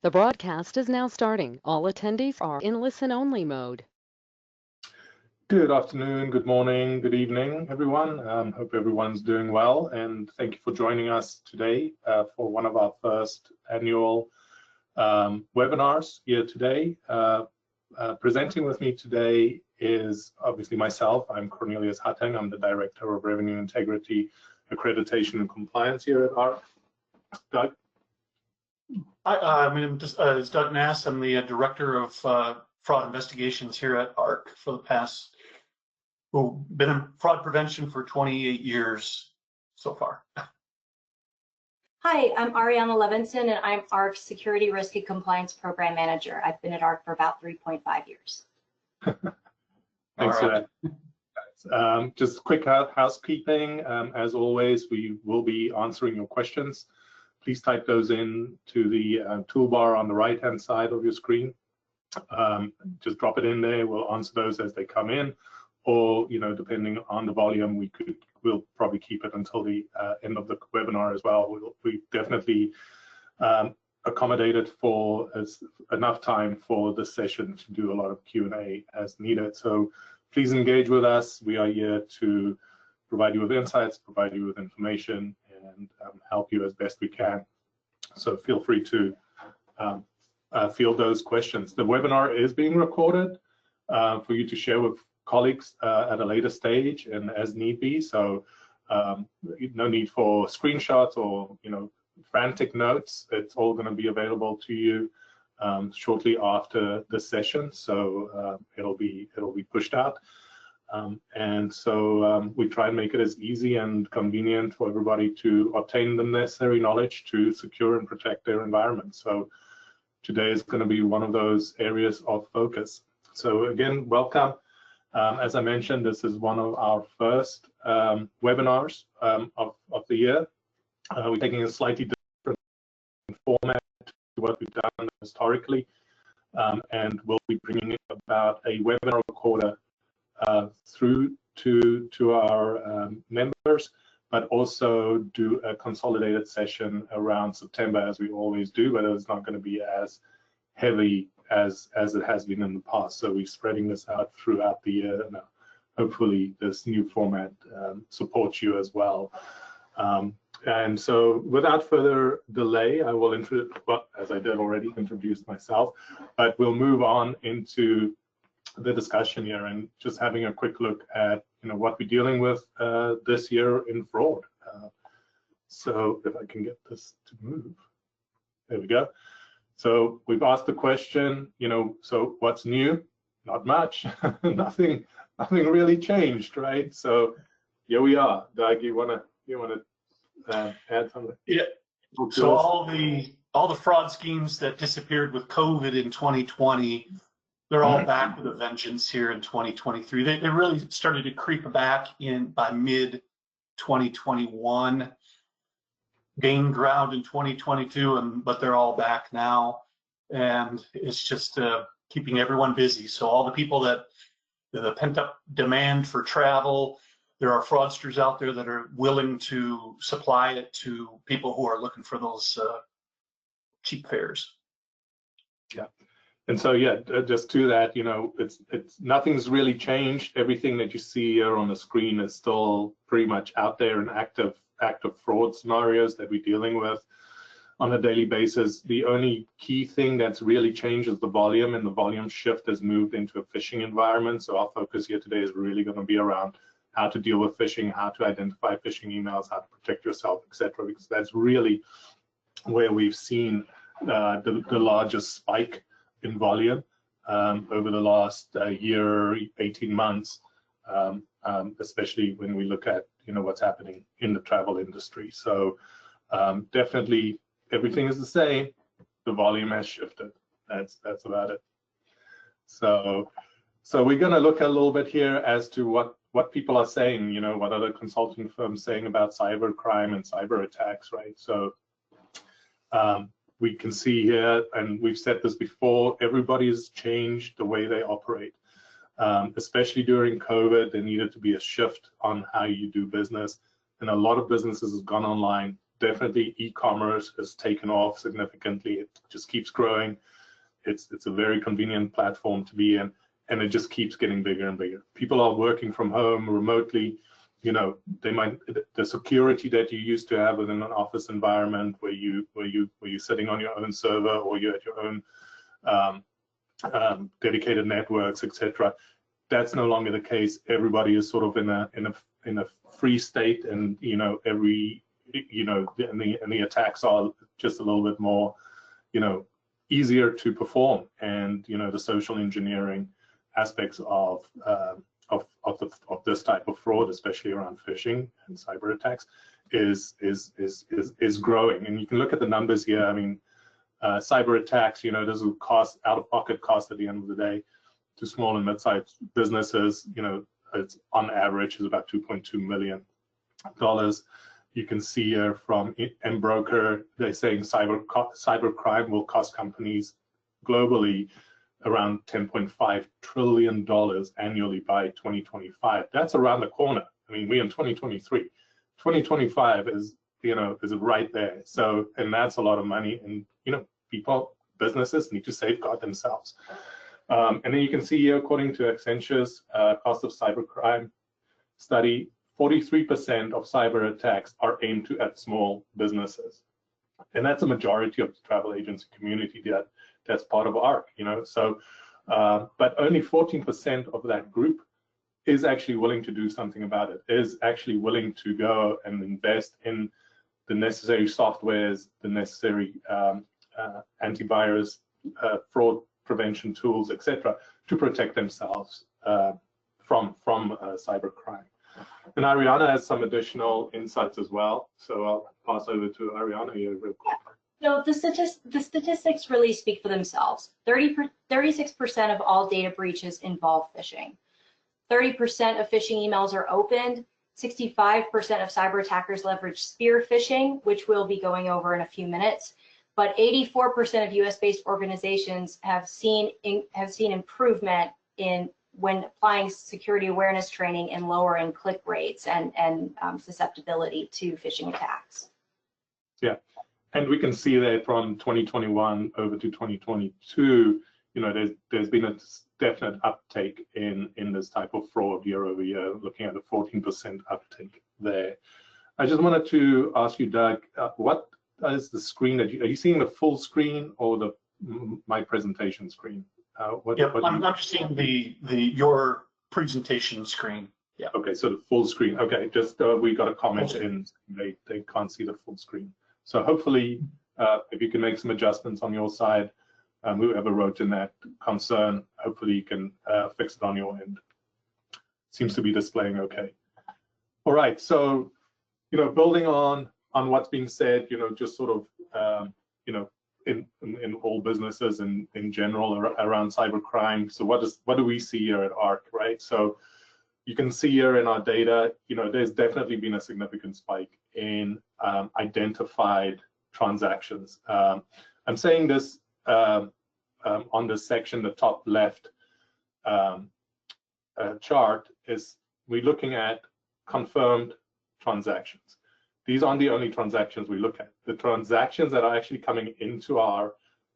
The broadcast is now starting. All attendees are in listen-only mode. Good afternoon, good morning, good evening, everyone. Hope everyone's doing well, and thank you for joining us today for one of our first annual webinars here today. Presenting with me today is obviously myself. I'm Cornelius Hattingh. I'm the Director of Revenue Integrity, Accreditation and Compliance here at ARC. Doug? It's Doug Nass. I'm the Director of Fraud Investigations here at ARC for the past, been in fraud prevention for 28 years so far. Hi, I'm Ariana Levinson, and I'm ARC's Security Risk and Compliance Program Manager. I've been at ARC for about 3.5 years. Thanks for that. Just quick housekeeping. As always, we will be answering your questions. Please type those in to the toolbar on the right-hand side of your screen. Just drop it in there. We'll answer those as they come in, or depending on the volume, we'll probably keep it until the end of the webinar as well. We definitely accommodated for enough time for this session to do a lot of Q&A as needed. So please engage with us. We are here to provide you with insights, provide you with information, and help you as best we can. So feel free to field those questions. The webinar is being recorded for you to share with colleagues at a later stage and as need be. So no need for screenshots or frantic notes. It's all going to be available to you shortly after the session. So it'll be pushed out. And so we try and make it as easy and convenient for everybody to obtain the necessary knowledge to secure and protect their environment. So today is going to be one of those areas of focus. So again, welcome. As I mentioned, this is one of our first webinars of the year. We're taking a slightly different format to what we've done historically, and we'll be bringing about a webinar recorder through to our members, but also do a consolidated session around September, as we always do, but it's not going to be as heavy as it has been in the past. So we're spreading this out throughout the year. And hopefully this new format supports you as well. And so without further delay, I will as I did already, introduce myself, but we'll move on into the discussion here and just having a quick look at what we're dealing with this year in fraud. So if I can get this to move, there we go. So we've asked the question, so what's new? Not much. nothing really changed, right? So here we are. Doug, you wanna add something? Yeah. So all the fraud schemes that disappeared with COVID in 2020. They're all back with a vengeance here in 2023. They really started to creep back by mid-2021, gained ground in 2022, but they're all back now. And it's just keeping everyone busy. So all the people the pent-up demand for travel, there are fraudsters out there that are willing to supply it to people who are looking for those cheap fares. Yeah. And so, yeah, just to that, it's nothing's really changed. Everything that you see here on the screen is still pretty much out there in active fraud scenarios that we're dealing with on a daily basis. The only key thing that's really changed is the volume, and the volume shift has moved into a phishing environment. So our focus here today is really going to be around how to deal with phishing, how to identify phishing emails, how to protect yourself, etc. Because that's really where we've seen the largest spike in volume over the last year, 18 months, especially when we look at what's happening in the travel industry. So definitely everything is the same. The volume has shifted. That's about it. So we're going to look a little bit here as to what people are saying. What other consulting firms saying about cyber crime and cyber attacks, right? So we can see here, and we've said this before, everybody's changed the way they operate. Especially during COVID, there needed to be a shift on how you do business. And a lot of businesses have gone online definitely e-commerce has taken off significantly. It just keeps growing. It's a very convenient platform to be in, and it just keeps getting bigger and bigger. People are working from home remotely. You know, the security that you used to have within an office environment where you're sitting on your own server or you're at your own dedicated networks, etc. That's no longer the case. Everybody is sort of in a free state, and you know, the attacks are just a little bit more, you know, easier to perform, and you know, the social engineering aspects of this type of fraud, especially around phishing and cyber attacks, is growing. And you can look at the numbers here. I mean, cyber attacks, you know, there's a cost, out-of-pocket cost at the end of the day to small and mid-sized businesses. You know, it's on average is about $2.2 million. You can see here from Mbroker, they're saying cyber crime will cost companies globally around $10.5 trillion annually by 2025. That's around the corner. I mean, we're in 2023. 2025 is, you know, is right there. So, and that's a lot of money, and you know, businesses need to safeguard themselves. And then you can see here, according to Accenture's cost of cybercrime study, 43% of cyber attacks are aimed at small businesses, and that's a majority of the travel agency community that's part of ARC. You know, so but only 14% of that group is actually willing to do something about it. Is actually willing to go and invest in the necessary softwares, the necessary antivirus, fraud prevention tools, etc., to protect themselves from cybercrime. And Ariana has some additional insights as well, so I'll pass over to Ariana here real quick. So the statistics really speak for themselves. 36% of all data breaches involve phishing. 30% of phishing emails are opened. 65% of cyber attackers leverage spear phishing, which we'll be going over in a few minutes. But 84% of US-based organizations have seen improvement in when applying security awareness training and lowering click rates and susceptibility to phishing attacks. Yeah, and we can see that from 2021 over to 2022, you know, there's been a definite uptake in this type of fraud year over year, looking at a 14% uptake there. I just wanted to ask you, Doug, what is the screen that are you seeing the full screen or my presentation screen? I'm just seeing your presentation screen. Yeah. Okay, so the full screen. Okay, just we got a comment in. They can't see the full screen. So hopefully, if you can make some adjustments on your side, whoever wrote in that concern, hopefully you can fix it on your end. Seems to be displaying okay. All right, so you know, building on what's being said, you know, just sort of you know, in all businesses and in general around cybercrime. So what do we see here at ARC, right? So you can see here in our data, you know, there's definitely been a significant spike in identified transactions. I'm saying this on this section, the top left chart is we're looking at confirmed transactions. These aren't the only transactions we look at. The transactions that are actually coming into our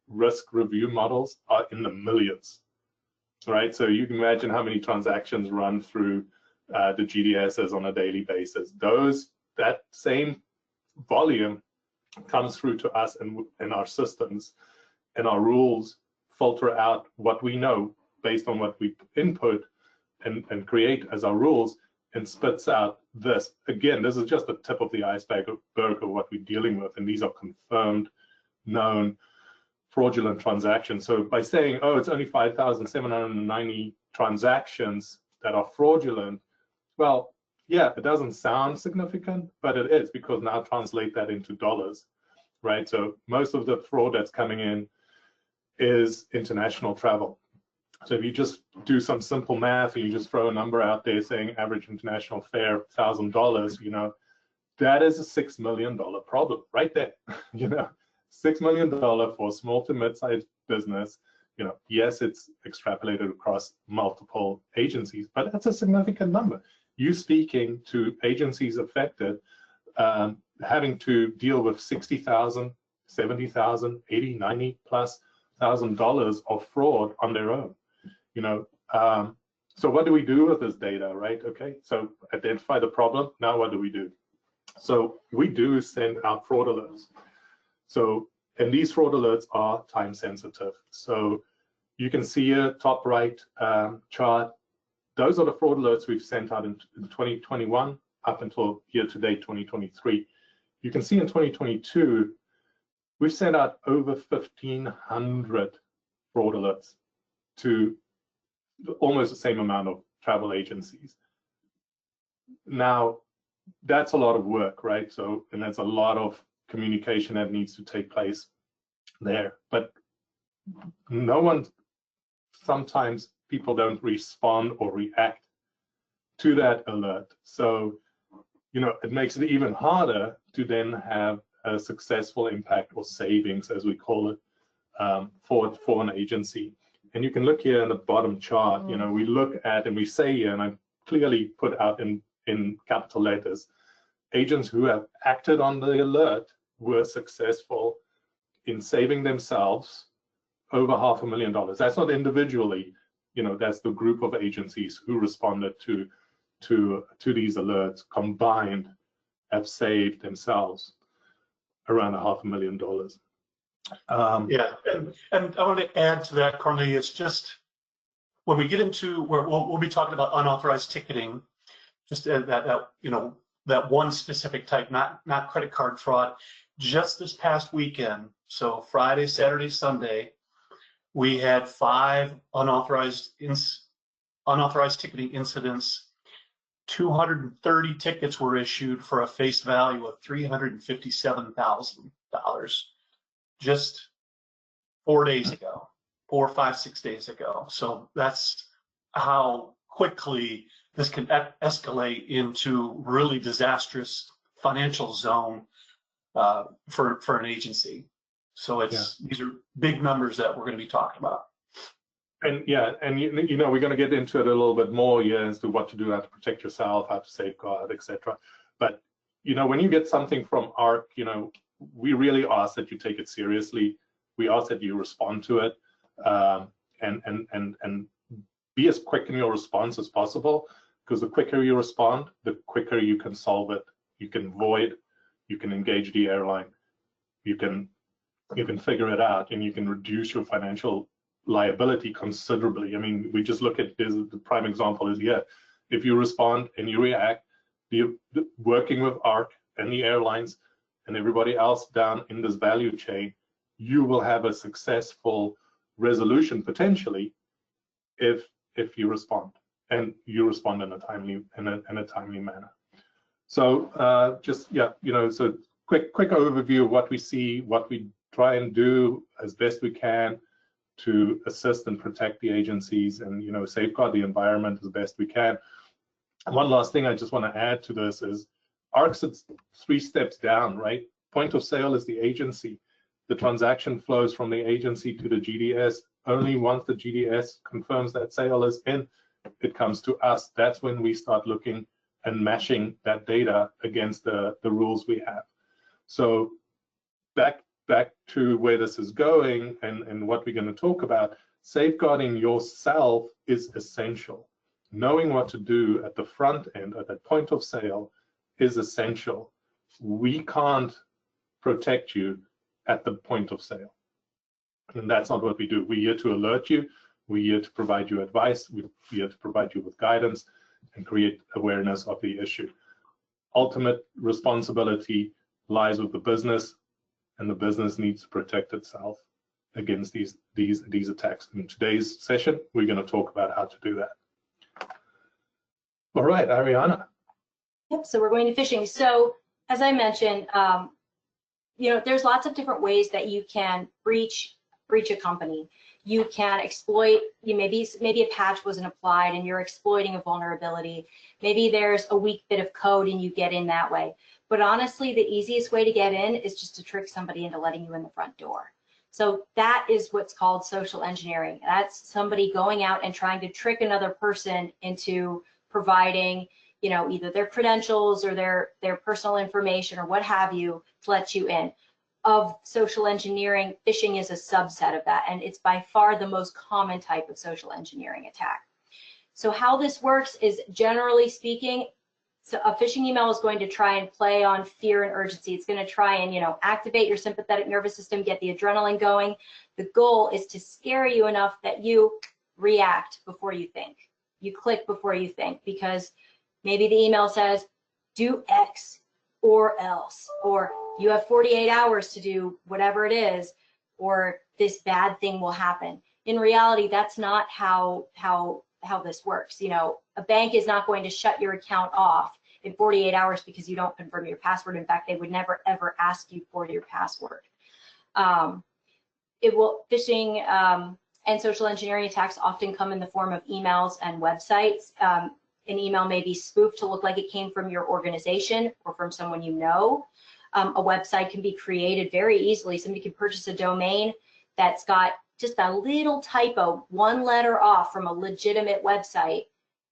risk review models are in the millions, right? So you can imagine how many transactions run through the GDSs on a daily basis. That same volume comes through to us in our systems, and our rules filter out what we know based on what we input and create as our rules, and spits out this. Again, this is just the tip of the iceberg of what we're dealing with, and these are confirmed, known fraudulent transactions. So by saying, oh, it's only 5,790 transactions that are fraudulent, well, yeah, it doesn't sound significant, but it is, because now translate that into dollars, right? So most of the fraud that's coming in is international travel. So if you just do some simple math and you just throw a number out there saying average international fare $1,000, you know, that is a $6 million problem right there. You know, $6 million for a small to mid-sized business. You know, yes, it's extrapolated across multiple agencies, but that's a significant number. You speaking to agencies affected, having to deal with $60,000, $70,000, $80,000, $90,000+ of fraud on their own. So what do we do with this data, right? Okay, so identify the problem. Now what do we do? So we do send out fraud alerts. So, and these fraud alerts are time sensitive. So you can see here, top right chart, those are the fraud alerts we've sent out in 2021 up until year to date 2023. You can see in 2022, we've sent out over 1,500 fraud alerts to almost the same amount of travel agencies. Now, that's a lot of work, right? So, and that's a lot of communication that needs to take place there. But no one, sometimes people don't respond or react to that alert. So, it makes it even harder to then have a successful impact or savings, as we call it, for an agency. And you can look here in the bottom chart, we look at and we say here, and I clearly put out in capital letters, agents who have acted on the alert were successful in saving themselves over $500,000. That's not individually, that's the group of agencies who responded to these alerts combined have saved themselves around $500,000. Yeah, and I want to add to that, Cornelius, just when we get into where we'll be talking about unauthorized ticketing, just that one specific type, not credit card fraud. Just this past weekend, so Friday, Saturday, Sunday, we had 5 unauthorized ticketing incidents. 230 tickets were issued for a face value of $357,000. Just 4 days ago, 4, 5, 6 days ago. So that's how quickly this can escalate into really disastrous financial zone for an agency. So these are big numbers that we're going to be talking about. And we're going to get into it a little bit more as to what to do, how to protect yourself, how to safeguard, etc. But when you get something from ARC, we really ask that you take it seriously. We ask that you respond to it, and be as quick in your response as possible, because the quicker you respond, the quicker you can solve it. You can void, you can engage the airline, you can figure it out, and you can reduce your financial liability considerably. I mean, we just look at this, the prime example is if you respond and you react, working with ARC and the airlines and everybody else down in this value chain, you will have a successful resolution potentially if you respond, and you respond in a timely manner. So so quick overview of what we see, what we try and do as best we can to assist and protect the agencies and safeguard the environment as best we can. One last thing I just want to add to this is ARC sits 3 steps down, right? Point of sale is the agency. The transaction flows from the agency to the GDS. Only once the GDS confirms that sale is in, it comes to us. That's when we start looking and matching that data against the rules we have. So back to where this is going and what we're going to talk about, safeguarding yourself is essential. Knowing what to do at the front end, at that point of sale, is essential. We can't protect you at the point of sale. And that's not what we do. We're here to alert you. We're here to provide you advice. We're here to provide you with guidance and create awareness of the issue. Ultimate responsibility lies with the business, and the business needs to protect itself against these attacks. In today's session, we're going to talk about how to do that. All right, Ariana. Yep, so we're going to phishing. So as I mentioned, there's lots of different ways that you can breach a company. You can exploit, maybe a patch wasn't applied and you're exploiting a vulnerability. Maybe there's a weak bit of code and you get in that way. But honestly, the easiest way to get in is just to trick somebody into letting you in the front door. So that is what's called social engineering. That's somebody going out and trying to trick another person into providing you know, either their credentials or their personal information or what have you to let you in. Of social engineering, phishing is a subset of that, and it's by far the most common type of social engineering attack. So how this works is, generally speaking, so a phishing email is going to try and play on fear and urgency. It's going to try and, you know, activate your sympathetic nervous system, get the adrenaline going. The goal is to scare you enough that you react before you think. You click before you think, because maybe the email says, do X or else, or you have 48 hours to do whatever it is, or this bad thing will happen. In reality, that's not how this works. You know, a bank is not going to shut your account off in 48 hours because you don't confirm your password. In fact, they would never ever ask you for your password. Phishing and social engineering attacks often come in the form of emails and websites. An email may be spoofed to look like it came from your organization or from someone you know. A website can be created very easily. Somebody can purchase a domain that's got just a little typo, one letter off from a legitimate website,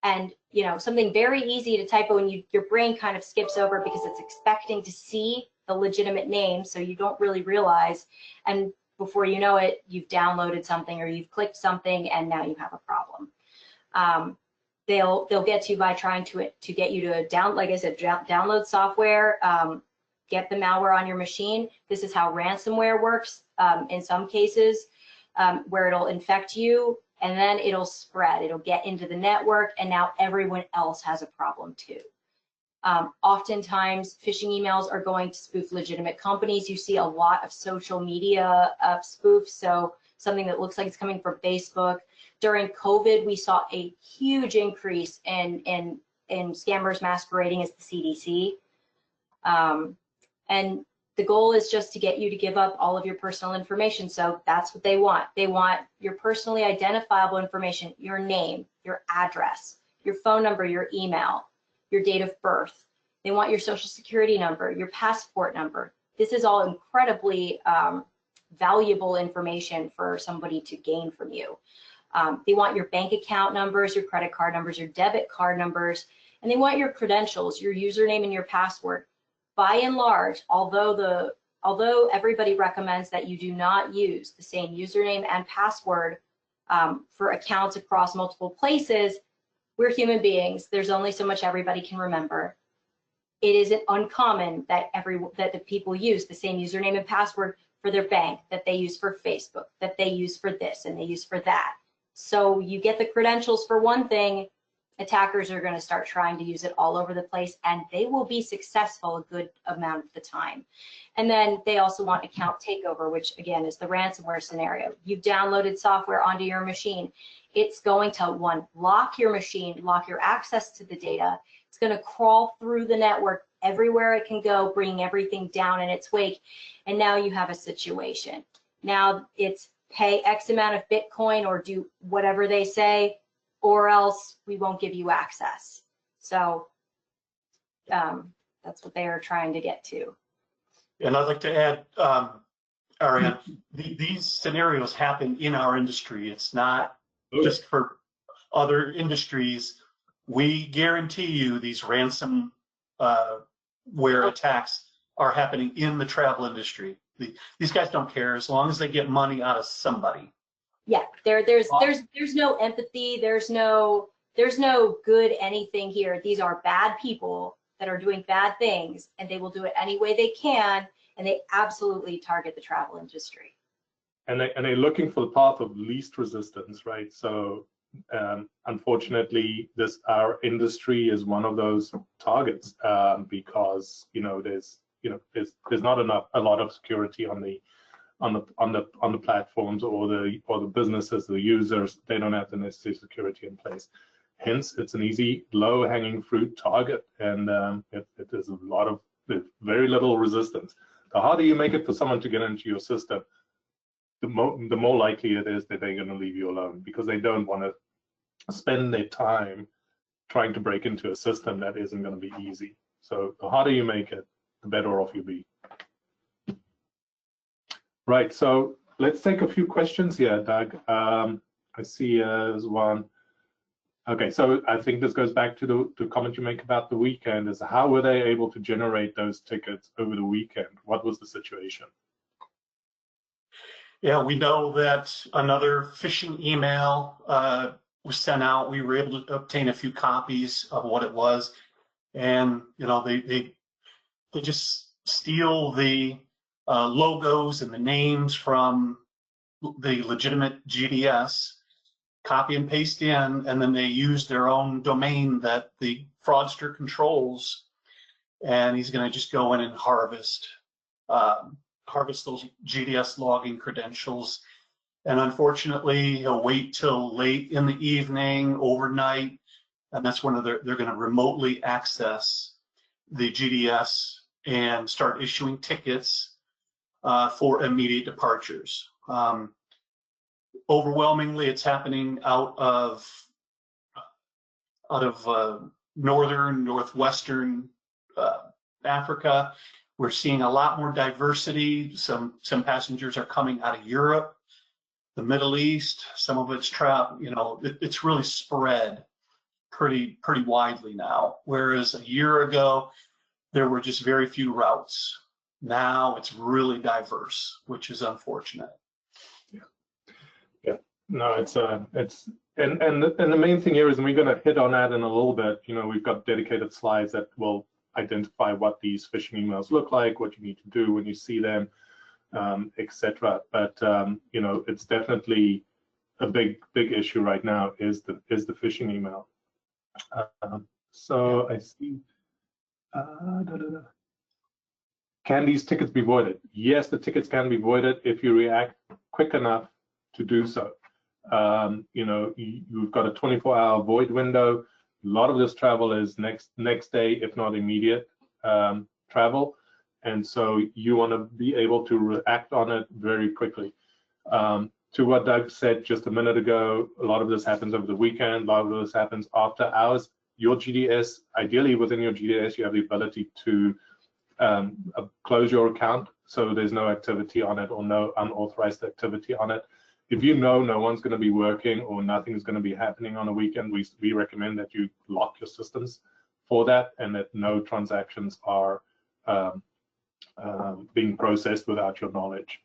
and, you know, something very easy to typo, and your brain kind of skips over because it's expecting to see the legitimate name, so you don't really realize, and before you know it, you've downloaded something or you've clicked something, and now you have a problem. They'll get to you by trying to get you to download software, get the malware on your machine. This is how ransomware works in some cases, where it'll infect you and then it'll spread. It'll get into the network, and now everyone else has a problem too. Oftentimes, phishing emails are going to spoof legitimate companies. You see a lot of social media spoofs, so something that looks like it's coming from Facebook. During COVID, we saw a huge increase in scammers masquerading as the CDC. And the goal is just to get you to give up all of your personal information. So that's what they want. They want your personally identifiable information, your name, your address, your phone number, your email, your date of birth. They want your social security number, your passport number. This is all incredibly valuable information for somebody to gain from you. They want your bank account numbers, your credit card numbers, your debit card numbers, and they want your credentials, your username and your password. By and large, although everybody recommends that you do not use the same username and password for accounts across multiple places, we're human beings. There's only so much everybody can remember. It isn't uncommon that the people use the same username and password for their bank, that they use for Facebook, that they use for this and they use for that. So you get the credentials for one thing, attackers are going to start trying to use it all over the place, and they will be successful a good amount of the time. And then they also want account takeover, which again is the ransomware scenario. You've downloaded software onto your machine. It's going to, one, lock your machine, lock your access to the data. It's going to crawl through the network everywhere it can go, bringing everything down in its wake. And now you have a situation. Now it's pay X amount of Bitcoin or do whatever they say, or else we won't give you access. So that's what they are trying to get to. And I'd like to add, Ariana, these scenarios happen in our industry. It's not just for other industries. We guarantee you these ransomware attacks are happening in the travel industry. These guys don't care as long as they get money out of somebody. Yeah, there's no empathy, there's no good anything here. These are bad people that are doing bad things, and they will do it any way they can, and they absolutely target the travel industry. And they're looking for the path of least resistance, right? So unfortunately, our industry is one of those targets because there's not a lot of security on the platforms or the businesses, the users. They don't have the necessary security in place. Hence, it's an easy, low-hanging fruit target, and it is there's very little resistance. The harder you make it for someone to get into your system, the more likely it is that they're going to leave you alone, because they don't want to spend their time trying to break into a system that isn't going to be easy. So the harder you make it, the better off you'll be. Right, so let's take a few questions here, Doug. I see there's one. Okay, so I think this goes back to the comment you make about the weekend. Is how were they able to generate those tickets over the weekend? What was the situation? Yeah, we know that another phishing email was sent out. We were able to obtain a few copies of what it was, and they just steal the logos and the names from the legitimate GDS, copy and paste in, and then they use their own domain that the fraudster controls, and he's going to just go in and harvest those GDS logging credentials. And unfortunately, he'll wait till late in the evening, overnight, and that's when they're going to remotely access the GDS and start issuing tickets for immediate departures. Overwhelmingly, it's happening out of northern, northwestern Africa. We're seeing a lot more diversity. Some passengers are coming out of Europe, the Middle East. Some of it's it's really spread pretty widely now. Whereas a year ago, there were just very few routes. Now it's really diverse, which is unfortunate. Yeah. No, it's and the main thing here is, and we're going to hit on that in a little bit. We've got dedicated slides that will identify what these phishing emails look like, what you need to do when you see them, etc. But it's definitely a big issue right now is the phishing email. So I see. Can these tickets be voided? Yes, the tickets can be voided if you react quick enough to do so. You've got a 24-hour void window. A lot of this travel is next day, if not immediate travel, and so you want to be able to react on it very quickly. To what Doug said just a minute ago, a lot of this happens over the weekend. A lot of this happens after hours. Your GDS, ideally within your GDS, you have the ability to close your account, so there's no activity on it or no unauthorized activity on it. If no one's going to be working or nothing is going to be happening on a weekend, we recommend that you lock your systems for that and that no transactions are being processed without your knowledge.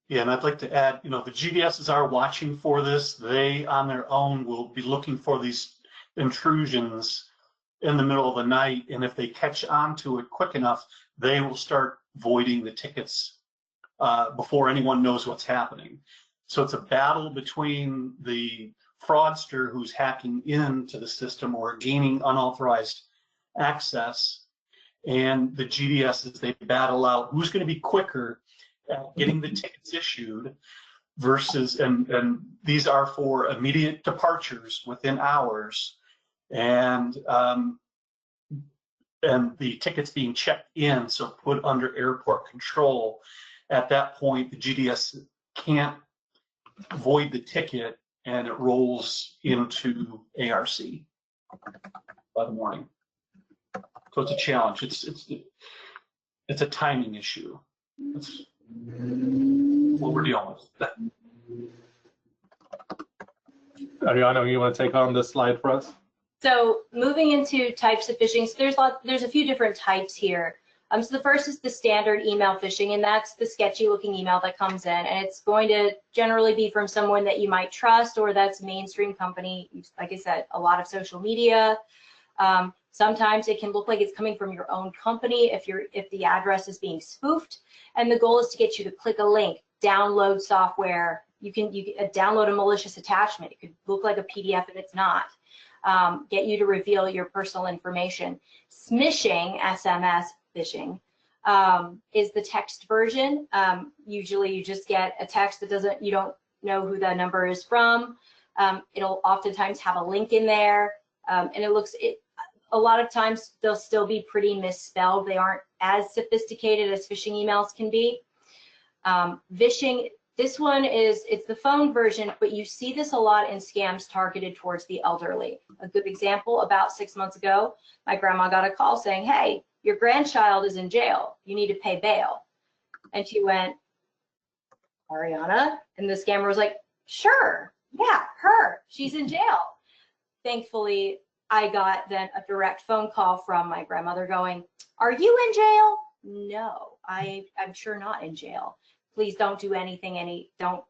Yeah, and I'd like to add, the GDSs are watching for this. They, on their own, will be looking for these intrusions in the middle of the night, and if they catch on to it quick enough, they will start voiding the tickets before anyone knows what's happening. So it's a battle between the fraudster who's hacking into the system or gaining unauthorized access and the GDS as they battle out who's going to be quicker at getting the tickets issued versus, and these are for immediate departures within hours, and the tickets being checked in, so put under airport control. At that point, the GDS can't void the ticket, and it rolls into ARC by the morning. So it's a challenge. It's a timing issue. That's what we're dealing with. Ariana, you want to take on this slide for us? So moving into types of phishing, so there's a few different types here. So the first is the standard email phishing, and that's the sketchy looking email that comes in, and it's going to generally be from someone that you might trust or that's a mainstream company. Like I said, a lot of social media. Sometimes it can look like it's coming from your own company if the address is being spoofed, and the goal is to get you to click a link, download software. You can download a malicious attachment. It could look like a PDF and it's not. Get you to reveal your personal information. Smishing, SMS phishing, is the text version. Usually you just get a text that you don't know who the number is from. It'll oftentimes have a link in there, and a lot of times they'll still be pretty misspelled. They aren't as sophisticated as phishing emails can be. Phishing, this one it's the phone version, but you see this a lot in scams targeted towards the elderly. A good example, about 6 months ago, my grandma got a call saying, hey, your grandchild is in jail. You need to pay bail. And she went, Ariana? And the scammer was like, sure, yeah, her. She's in jail. thankfully, I got then a direct phone call from my grandmother going, "Are you in jail?" No, I'm sure not in jail. Please don't do anything, don't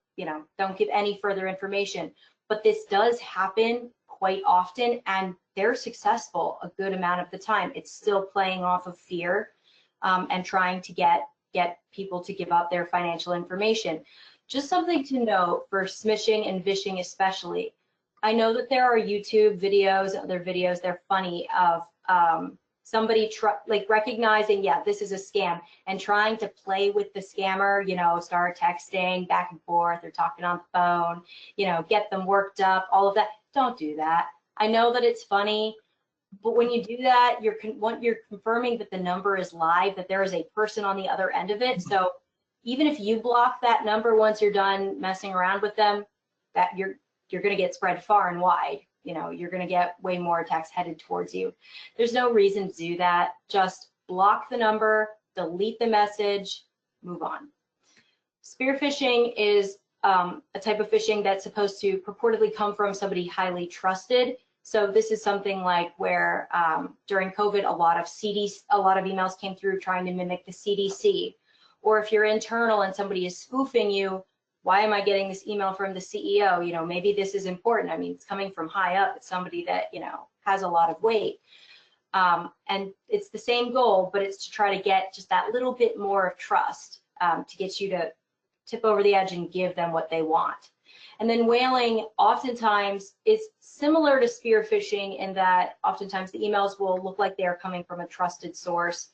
give any further information. But this does happen quite often, and they're successful a good amount of the time. It's still playing off of fear and trying to get people to give up their financial information. Just something to note for smishing and vishing especially. I know that there are YouTube videos, other videos, they're funny, of somebody like recognizing, yeah, this is a scam, and trying to play with the scammer, start texting back and forth or talking on the phone, get them worked up, all of that. Don't do that. I know that it's funny, but when you do that, you're confirming that the number is live, that there is a person on the other end of it. So even if you block that number once you're done messing around with them, that you're going to get spread far and wide. You're going to get way more attacks headed towards you. There's no reason to do that. Just block the number, delete the message, move on. Spear phishing is a type of phishing that's supposed to purportedly come from somebody highly trusted. So this is something like where during COVID, a lot of emails came through trying to mimic the CDC. Or if you're internal and somebody is spoofing you, why am I getting this email from the CEO? Maybe this is important. I mean, it's coming from high up. It's somebody that, has a lot of weight. And it's the same goal, but it's to try to get just that little bit more of trust to get you to tip over the edge and give them what they want. And then whaling oftentimes is similar to spear phishing in that oftentimes the emails will look like they're coming from a trusted source.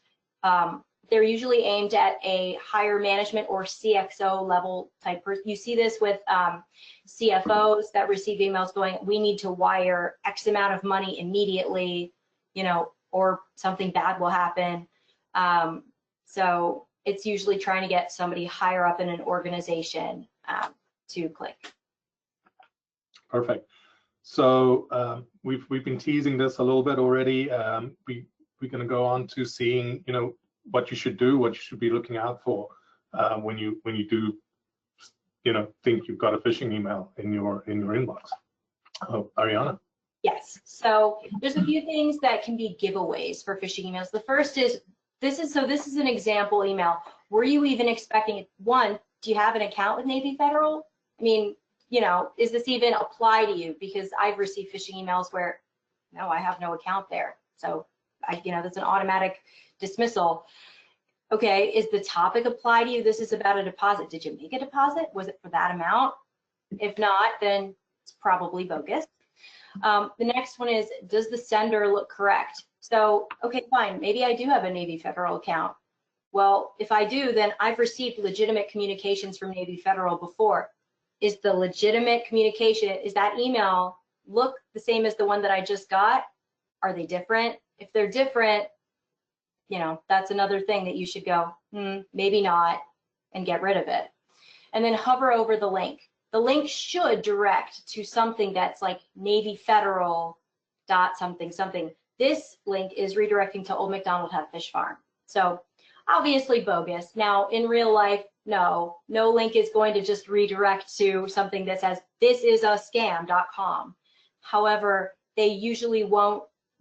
They're usually aimed at a higher management or CXO level type person. You see this with CFOs that receive emails going, we need to wire X amount of money immediately, or something bad will happen. So it's usually trying to get somebody higher up in an organization to click. Perfect. So we've been teasing this a little bit already. We're going to go on to seeing, what you should do, what you should be looking out for when you do, think you've got a phishing email in your inbox. Ariana. Yes. So there's a few things that can be giveaways for phishing emails. The first is this is an example email. Were you even expecting it? One, do you have an account with Navy Federal? I mean, is this even apply to you? Because I've received phishing emails where, no, I have no account there. So that's an automatic dismissal. Okay, is the topic apply to you? This is about a deposit. Did you make a deposit? Was it for that amount? If not, then it's probably bogus. The next one is, does the sender look correct? So, okay, fine, maybe I do have a Navy Federal account. Well, if I do, then I've received legitimate communications from Navy Federal before. Is the legitimate communication, is that email look the same as the one that I just got? Are they different? If they're different, that's another thing that you should go, maybe not, and get rid of it. And then hover over the link. The link should direct to something that's like Navy Federal dot something something. This link is redirecting to Old MacDonald Had Fish Farm. So obviously bogus. Now in real life, no link is going to just redirect to something that says this is a scam.com. However, they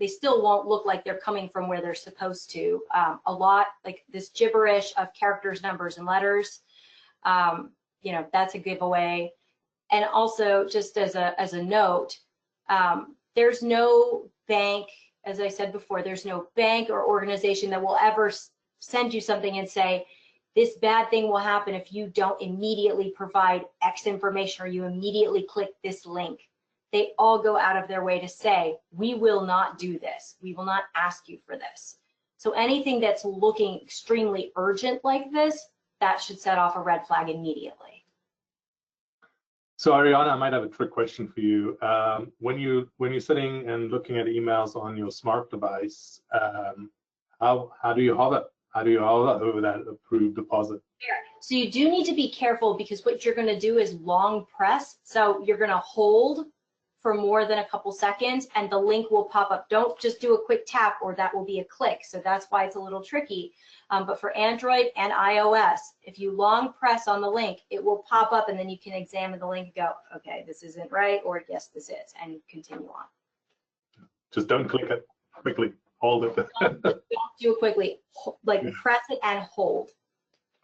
still won't look like they're coming from where they're supposed to. A lot like this gibberish of characters, numbers, and letters, that's a giveaway. And also, just as a note, there's no bank, as I said before, there's no bank or organization that will ever send you something and say, this bad thing will happen if you don't immediately provide X information or you immediately click this link. They all go out of their way to say, we will not do this. We will not ask you for this. So anything that's looking extremely urgent like this, that should set off a red flag immediately. So Ariana, I might have a trick question for you. When you're sitting and looking at emails on your smart device, how do you hover? How do you hover over that approved deposit? So you do need to be careful because what you're going to do is long press. So you're going to hold for more than a couple seconds and the link will pop up. Don't just do a quick tap or that will be a click. So that's why it's a little tricky. But for Android and iOS, if you long press on the link, it will pop up and then you can examine the link and go, okay, this isn't right, or yes, this is, and continue on. Just don't click it quickly. Hold it. Don't do it quickly. Like press it and hold.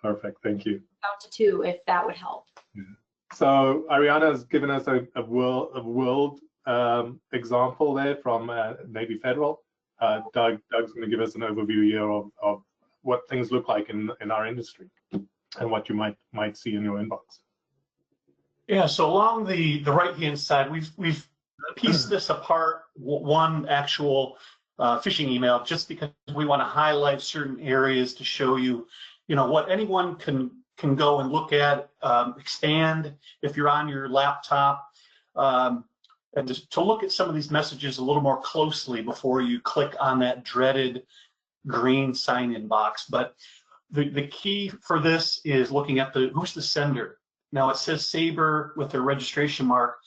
Perfect. Thank you. Count to 2 if that would help. Yeah. So Ariana has given us a world example there from Navy Federal. Doug's going to give us an overview here of what things look like in our industry and what you might see in your inbox. Yeah, so along the right-hand side, we've pieced this apart, one actual phishing email, just because we want to highlight certain areas to show you, what anyone can go and look at, expand if you're on your laptop, and just to look at some of these messages a little more closely before you click on that dreaded green sign-in box. But the key for this is looking at who's the sender. Now it says Sabre with their registration mark,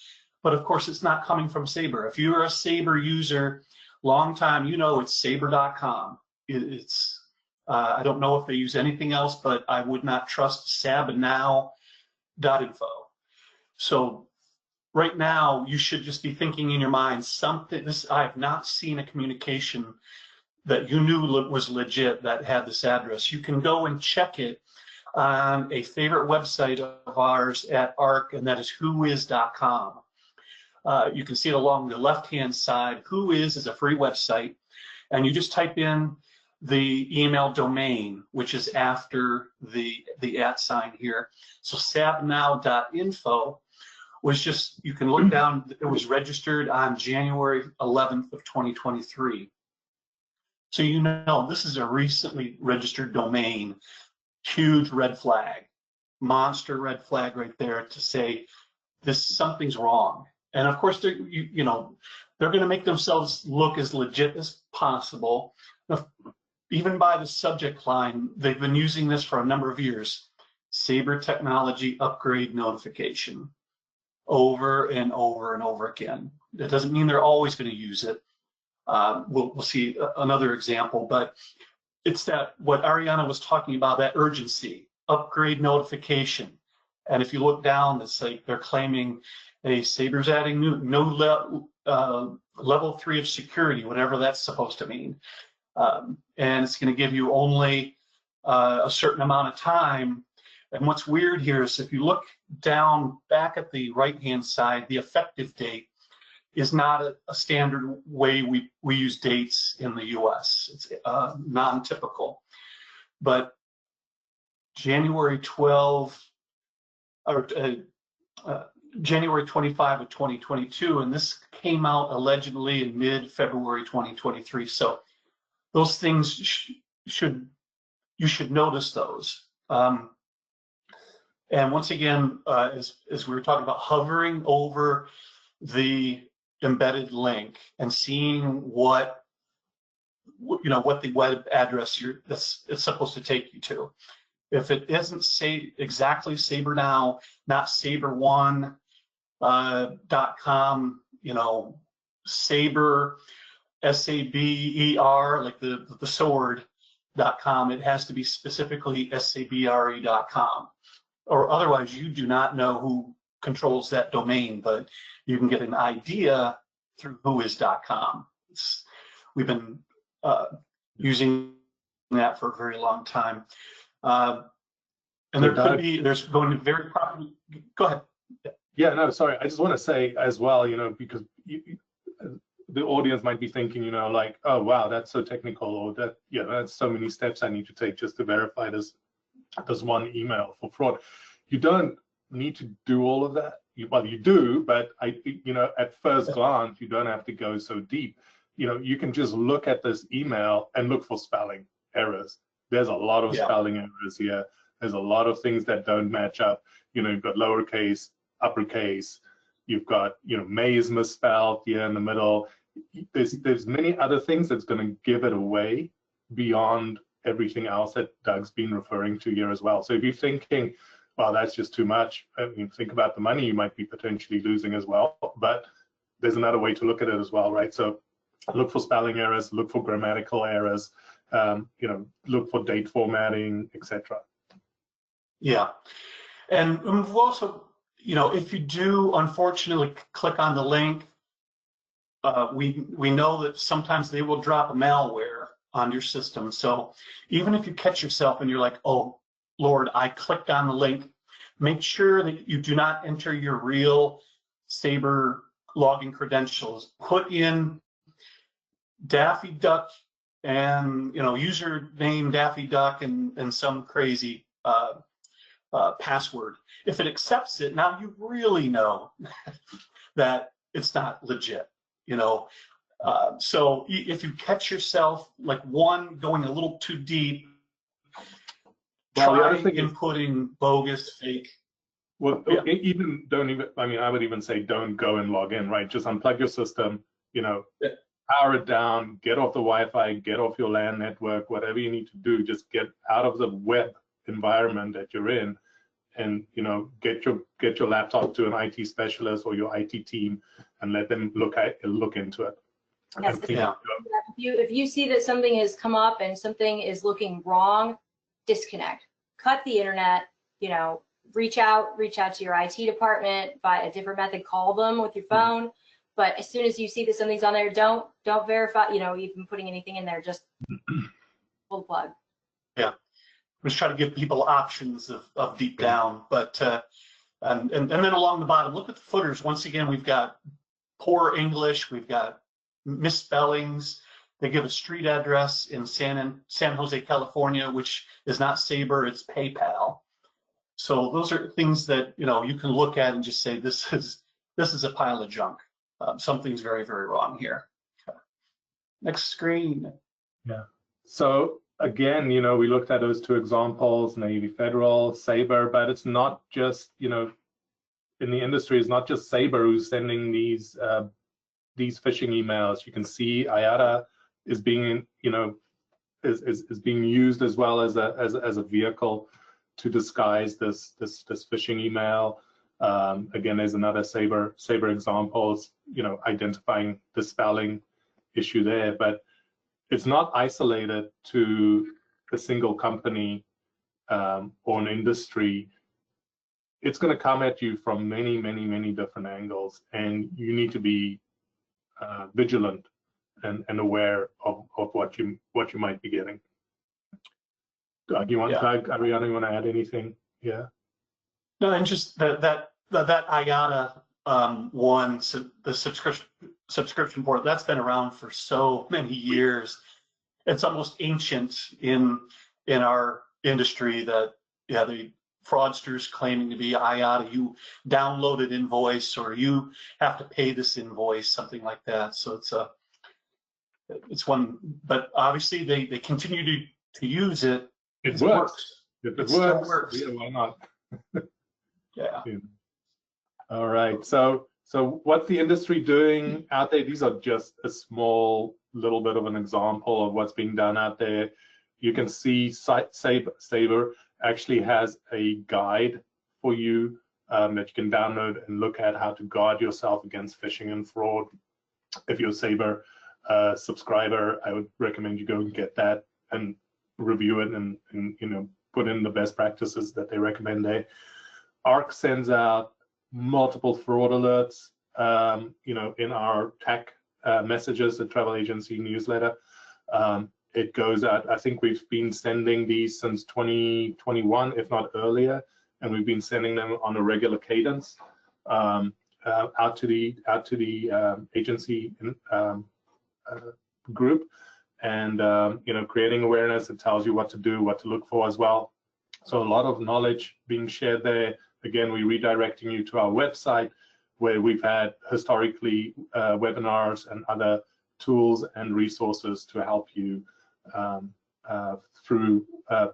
but of course it's not coming from Sabre. If you're a Sabre user, long time, it's sabre.com. It's I don't know if they use anything else, but I would not trust sabnow.info. So right now, you should just be thinking in your mind, I have not seen a communication that you knew was legit that had this address. You can go and check it on a favorite website of ours at ARC, and that is whois.com. You can see it along the left-hand side. Whois is a free website, and you just type in the email domain, which is after the @ sign here. So sabnow.info was just, you can look down, it was registered on January 11th of 2023. So this is a recently registered domain. Huge red flag, monster red flag right there to say something's wrong. And of course, they're going to make themselves look as legit as possible. Even by the subject line, they've been using this for a number of years. Sabre technology upgrade notification, over and over and over again. That doesn't mean they're always going to use it. We'll see another example, but it's that what Ariana was talking about, that urgency, upgrade notification. And if you look down, it's like they're claiming, hey, Sabre's adding level 3 of security, whatever that's supposed to mean. And it's going to give you only a certain amount of time. And what's weird here is if you look down back at the right-hand side, the effective date is not a standard way we use dates in the US. It's non-typical. But January 12 or January 25 of 2022, and this came out allegedly in mid-February 2023. So those things you should notice those. And once again, as we were talking about, hovering over the embedded link and seeing what the web address it's supposed to take you to. If it isn't exactly Sabre Now, not sabre1.com, Sabre, SABER, like the sword.com, it has to be specifically SABRE.com. Or otherwise, you do not know who controls that domain, but you can get an idea through whois.com. We've been using that for a very long time. And there's going to very properly, go ahead. Yeah, no, sorry. I just want to say as well, because the audience might be thinking, like, oh, wow, that's so technical, or that's so many steps I need to take just to verify this one email for fraud. You don't need to do all of that. Well, you do, but at first glance, you don't have to go so deep. You can just look at this email and look for spelling errors. There's a lot of spelling errors here. There's a lot of things that don't match up. You've got lowercase, uppercase. You've got, May is misspelled here in the middle. There's many other things that's going to give it away beyond everything else that Doug's been referring to here as well. So if you're thinking, well, that's just too much, think about the money you might be potentially losing as well. But there's another way to look at it as well, right? So look for spelling errors, look for grammatical errors, look for date formatting, etc. Yeah, and we've also, if you do unfortunately click on the link, we know that sometimes they will drop a malware on your system. So even if you catch yourself and you're like, oh, Lord, I clicked on the link, make sure that you do not enter your real Sabre login credentials. Put in Daffy Duck and username Daffy Duck and some crazy password. If it accepts it, now you really know that it's not legit. So if you catch yourself like going a little too deep, try inputting bogus, fake. Well, I would even say don't go and log in, right? Just unplug your system, power it down, get off the Wi-Fi, get off your LAN network, whatever you need to do, just get out of the web environment that you're in, and get your laptop to an IT specialist or your IT team and let them look into it. Yes, if you see that something has come up and something is looking wrong, disconnect, cut the internet, reach out to your IT department by a different method, call them with your phone. But as soon as you see that something's on there, don't verify, even putting anything in there, just pull the plug. Yeah, I'm just trying to give people options of deep down, but and then along the bottom, look at the footers. Once again, we've got poor English, we've got misspellings. They give a street address in San Jose, California, which is not Sabre, it's PayPal. So those are things that you can look at and just say this is a pile of junk. Something's very, very wrong here. Okay. Next screen. Yeah. So again, we looked at those two examples, Navy Federal, Sabre, but it's not just in the industry, it's not just Sabre who's sending these phishing emails. You can see IATA is being is being used as well as a vehicle to disguise this phishing email. Again, there's another Sabre examples, identifying the spelling issue there, but it's not isolated to a single company or an industry. It's going to come at you from many, many, many different angles, and you need to be vigilant and aware of what you might be getting. Doug, Ariana, you want to add anything? Yeah. No, and just that IATA one, so the subscription board, that's been around for so many years. It's almost ancient in our industry that the fraudsters claiming to be IATA, you downloaded invoice or you have to pay this invoice, something like that. So it's one, but obviously they continue to use it. It works. If it works, yeah, why not? Yeah. All right. So what's the industry doing out there? These are just a small little bit of an example of what's being done out there. You can see Sabre actually has a guide for you that you can download and look at how to guard yourself against phishing and fraud. If you're a Sabre subscriber, I would recommend you go and get that and review it and put in the best practices that they recommend there. ARC sends out multiple fraud alerts, in our tech messages, the travel agency newsletter. It goes out. I think we've been sending these since 2021, if not earlier, and we've been sending them on a regular cadence out to the agency group, and creating awareness. It tells you what to do, what to look for as well. So a lot of knowledge being shared there. Again, we're redirecting you to our website, where we've had historically webinars and other tools and resources to help you through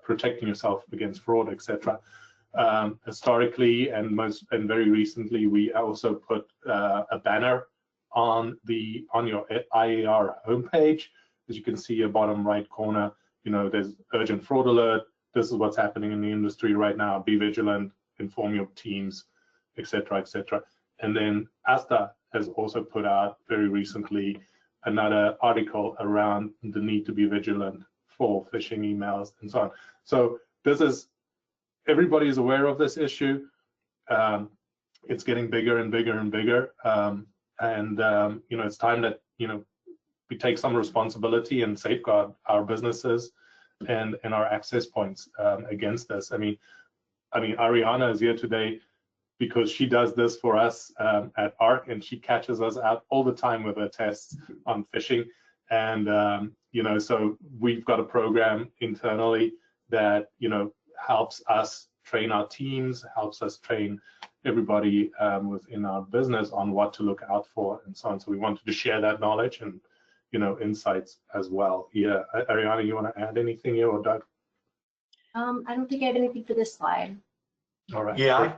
protecting yourself against fraud, etc. Historically and very recently, we also put a banner on your IAR homepage. As you can see, your bottom right corner, there's urgent fraud alert. This is what's happening in the industry right now. Be vigilant, inform your teams, etc., etc. And then ASTA has also put out very recently another article around the need to be vigilant for phishing emails and so on. So everybody is aware of this issue. It's getting bigger and bigger and bigger. And it's time that we take some responsibility and safeguard our businesses and our access points against this. I mean, Ariana is here today because she does this for us at ARC, and she catches us out all the time with her tests on phishing. And so we've got a program internally that helps us train our teams, helps us train everybody within our business on what to look out for and so on. So we wanted to share that knowledge and insights as well. Yeah, Ariana, you want to add anything here, or Doug? I don't think I have anything for this slide. All right. Yeah,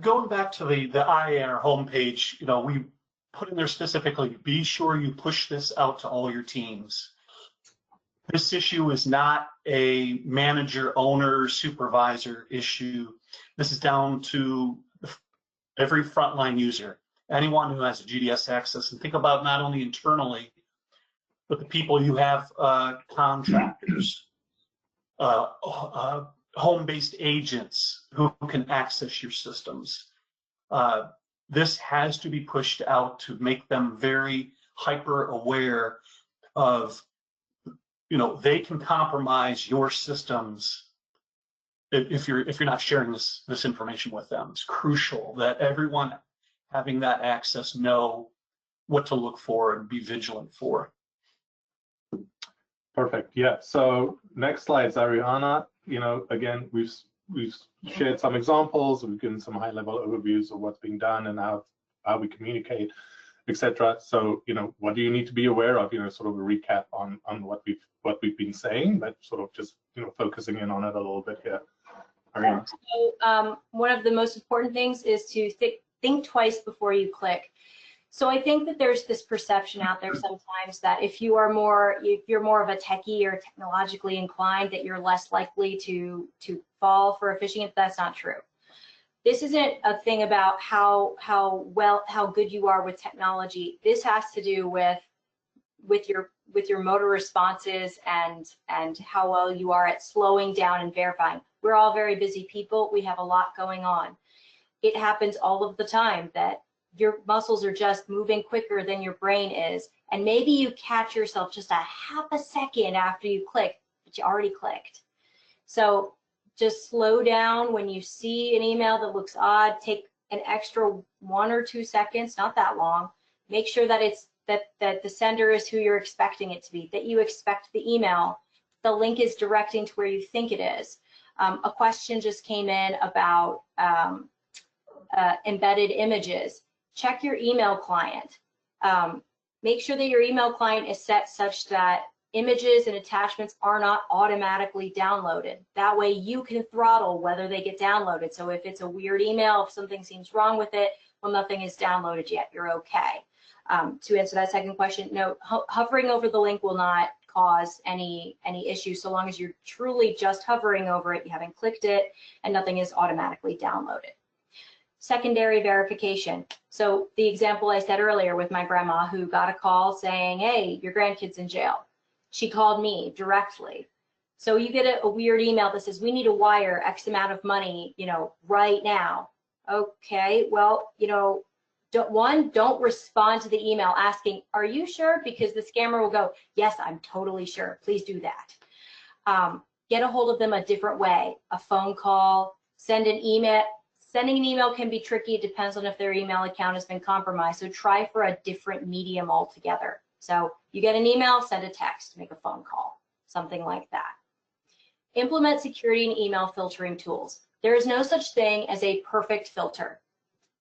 going back to the IAR homepage, we put in there specifically, be sure you push this out to all your teams. This issue is not a manager, owner, supervisor issue. This is down to every frontline user, anyone who has a GDS access. And think about not only internally, but the people you have, contractors, home-based agents who can access your systems. This has to be pushed out to make them very hyper aware of, they can compromise your systems if you're not sharing this information with them. It's crucial that everyone having that access know what to look for and be vigilant for. Perfect. Yeah. So next slide, Ariana. Again, we've shared some examples. We've given some high-level overviews of what's being done and how we communicate, etc. So what do you need to be aware of? Sort of a recap on what we've been saying, but sort of just focusing in on it a little bit here. Ariana. So one of the most important things is to think twice before you click. So I think that there's this perception out there sometimes that if you're more of a techie or technologically inclined, that you're less likely to fall for a phishing. If that's not true. This isn't a thing about how good you are with technology. This has to do with your motor responses and how well you are at slowing down and verifying. We're all very busy people. We have a lot going on. It happens all of the time that your muscles are just moving quicker than your brain is. And maybe you catch yourself just a half a second after you click, but you already clicked. So just slow down when you see an email that looks odd. Take an extra 1 or 2 seconds, not that long. Make sure that that the sender is who you're expecting it to be, that you expect the email. The link is directing to where you think it is. A question just came in about embedded images. Check your email client. Make sure that your email client is set such that images and attachments are not automatically downloaded. That way you can throttle whether they get downloaded. So if it's a weird email, if something seems wrong with it, well, nothing is downloaded yet, you're okay. To answer that second question, no, hovering over the link will not cause any issues so long as you're truly just hovering over it, you haven't clicked it, and nothing is automatically downloaded. Secondary verification. So the example I said earlier with my grandma who got a call saying, hey, your grandkid's in jail. She called me directly. So you get a weird email that says, we need to wire X amount of money, right now. Okay, well, don't respond to the email asking, are you sure? Because the scammer will go, yes, I'm totally sure. Please do that. Get a hold of them a different way, a phone call, send an email. Sending an email can be tricky. It depends on if their email account has been compromised. So try for a different medium altogether. So you get an email, send a text, make a phone call, something like that. Implement security and email filtering tools. There is no such thing as a perfect filter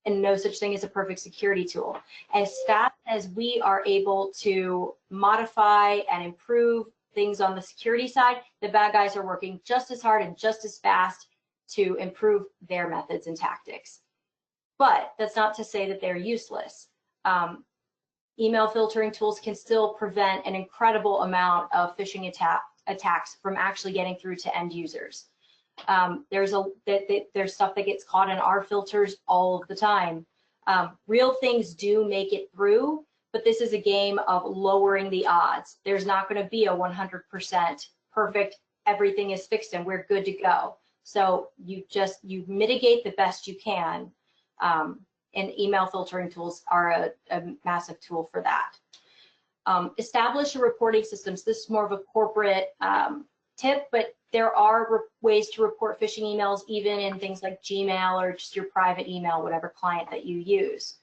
and no such thing as a perfect security tool. As fast as we are able to modify and improve things on the security side, the bad guys are working just as hard and just as fast to improve their methods and tactics. But that's not to say that they're useless. Email filtering tools can still prevent an incredible amount of phishing attacks from actually getting through to end users. There's stuff that gets caught in our filters all of the time. Real things do make it through, but this is a game of lowering the odds. There's not going to be a 100% perfect, everything is fixed and we're good to go. So you mitigate the best you can, and email filtering tools are a massive tool for that. Establish a reporting systems. This is more of a corporate tip, but there are ways to report phishing emails even in things like Gmail or just your private email, whatever client that you use.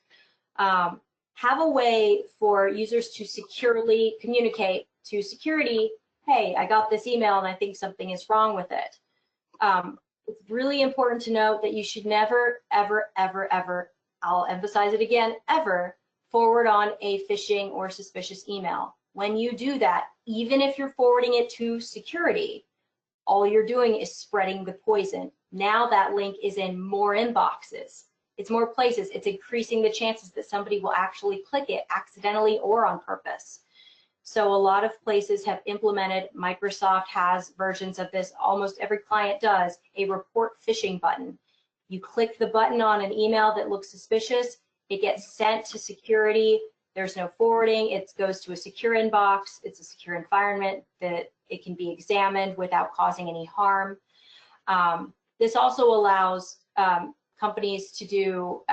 Have a way for users to securely communicate to security, hey, I got this email and I think something is wrong with it. It's really important to note that you should never, ever, ever, ever, I'll emphasize it again, ever forward on a phishing or suspicious email. When you do that, even if you're forwarding it to security, all you're doing is spreading the poison. Now that link is in more inboxes. It's more places. It's increasing the chances that somebody will actually click it accidentally or on purpose. So a lot of places have implemented, Microsoft has versions of this, almost every client does, a report phishing button. You click the button on an email that looks suspicious, it gets sent to security, there's no forwarding, it goes to a secure inbox, it's a secure environment that it can be examined without causing any harm. This also allows companies to do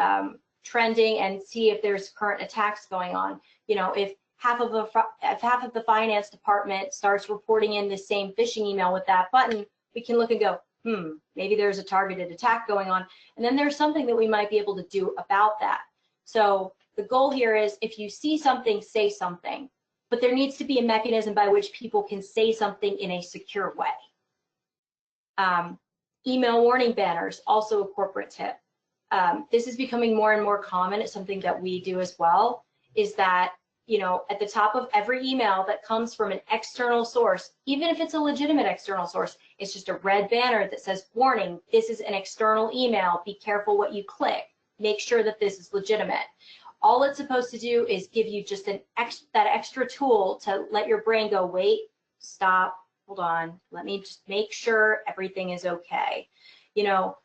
trending and see if there's current attacks going on. You know, if half of the finance department starts reporting in the same phishing email with that button, we can look and go, maybe there's a targeted attack going on. And then there's something that we might be able to do about that. So the goal here is if you see something, say something, but there needs to be a mechanism by which people can say something in a secure way. Email warning banners, also a corporate tip. This is becoming more and more common. It's something that we do as well, is that, you know, at the top of every email that comes from an external source, even if it's a legitimate external source, it's just a red banner that says, warning, this is an external email, be careful what you click, make sure that this is legitimate. All it's supposed to do is give you just that extra tool to let your brain go, wait, stop, hold on, let me just make sure everything is okay. You know,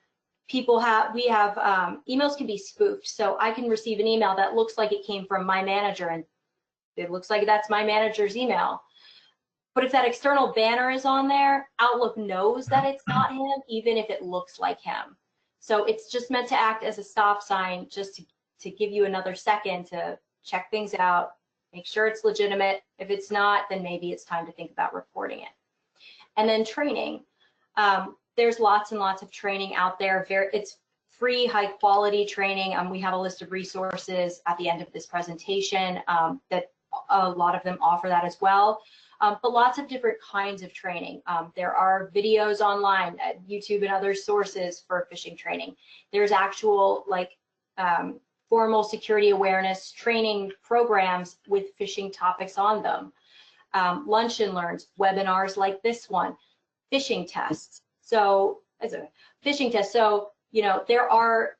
emails can be spoofed. So I can receive an email that looks like it came from my manager and it looks like that's my manager's email. But if that external banner is on there, Outlook knows that it's not him, even if it looks like him. So it's just meant to act as a stop sign, just to give you another second to check things out, make sure it's legitimate. If it's not, then maybe it's time to think about reporting it. And then training. There's lots and lots of training out there. It's free, high quality training. We have a list of resources at the end of this presentation that a lot of them offer that as well. But lots of different kinds of training. There are videos online at YouTube and other sources for phishing training. There's actual formal security awareness training programs with phishing topics on them. Lunch and learns, webinars like this one, phishing tests. So as a phishing test, so you know there are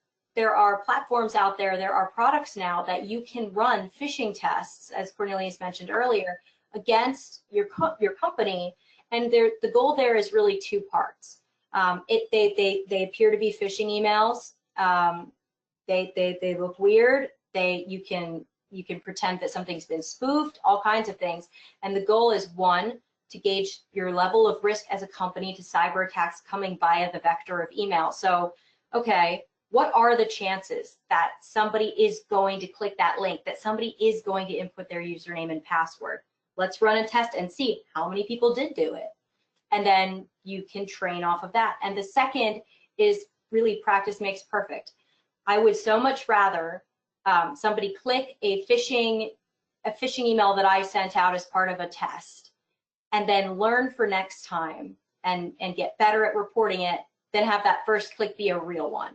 platforms out there, there are products now that you can run phishing tests, as Cornelius mentioned earlier, against your company, and the goal there is really two parts. They appear to be phishing emails. They look weird. You can pretend that something's been spoofed, all kinds of things, and the goal is, one, to gauge your level of risk as a company to cyber attacks coming via the vector of email. So, okay, what are the chances that somebody is going to click that link, that somebody is going to input their username and password? Let's run a test and see how many people did do it. And then you can train off of that. And the second is really practice makes perfect. I would so much rather somebody click a phishing email that I sent out as part of a test and then learn for next time and get better at reporting it than have that first click be a real one.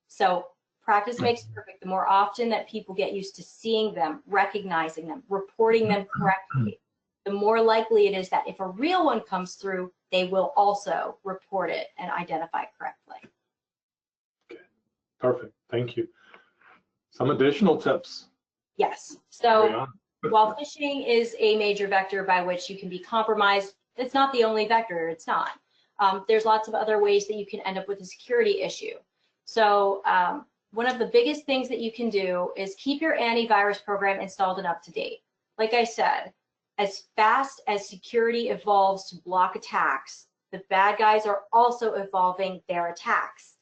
So practice makes perfect. The more often that people get used to seeing them, recognizing them, reporting them correctly, the more likely it is that if a real one comes through, they will also report it and identify it correctly. Okay, perfect, thank you. Some additional tips? Yes, so while phishing is a major vector by which you can be compromised, it's not the only vector, it's not. There's lots of other ways that you can end up with a security issue. So one of the biggest things that you can do is keep your antivirus program installed and up to date. Like I said, as fast as security evolves to block attacks, the bad guys are also evolving their attacks.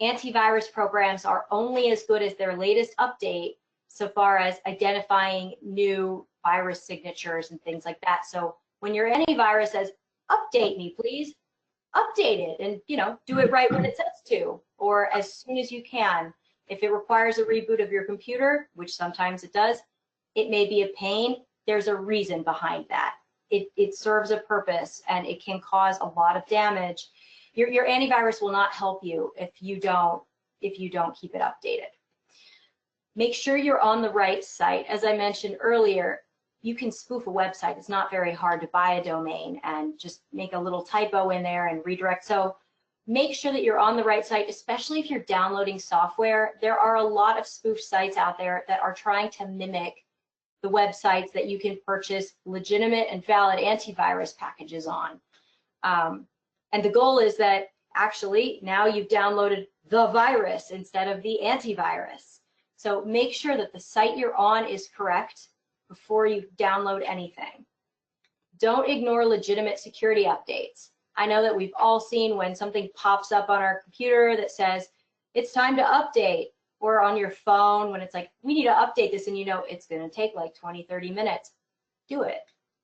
Antivirus programs are only as good as their latest update so far as identifying new virus signatures and things like that. So when your antivirus says, update me, please, update it and, you know, do it right when it says to, or as soon as you can. If it requires a reboot of your computer, which sometimes it does, it may be a pain. There's a reason behind that. It serves a purpose and it can cause a lot of damage. Your antivirus will not help you if you don't keep it updated. Make sure you're on the right site. As I mentioned earlier, you can spoof a website. It's not very hard to buy a domain and just make a little typo in there and redirect. So make sure that you're on the right site, especially if you're downloading software. There are a lot of spoof sites out there that are trying to mimic the websites that you can purchase legitimate and valid antivirus packages on. And the goal is that actually now you've downloaded the virus instead of the antivirus. So make sure that the site you're on is correct before you download anything. Don't ignore legitimate security updates. I know that we've all seen when something pops up on our computer that says, it's time to update, or on your phone when it's like, we need to update this, and you know it's gonna take like 20, 30 minutes. Do it.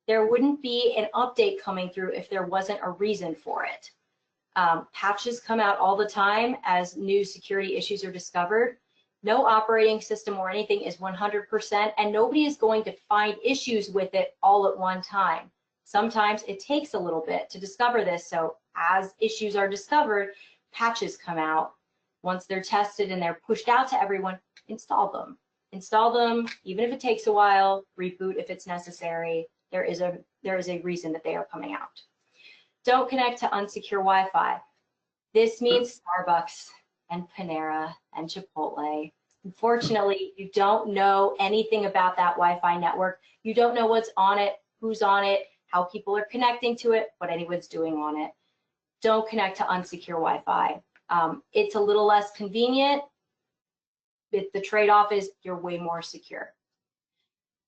There wouldn't be an update coming through if there wasn't a reason for it. Patches come out all the time as new security issues are discovered. No operating system or anything is 100%, and nobody is going to find issues with it all at one time. Sometimes it takes a little bit to discover this, so as issues are discovered, patches come out. Once they're tested and they're pushed out to everyone, install them. Install them, even if it takes a while, reboot if it's necessary. There is a reason that they are coming out. Don't connect to unsecure Wi-Fi. This means Starbucks and Panera and Chipotle. Unfortunately, you don't know anything about that Wi-Fi network. You don't know what's on it, who's on it, how people are connecting to it, what anyone's doing on it. Don't connect to unsecure Wi-Fi. It's a little less convenient, but the trade-off is you're way more secure.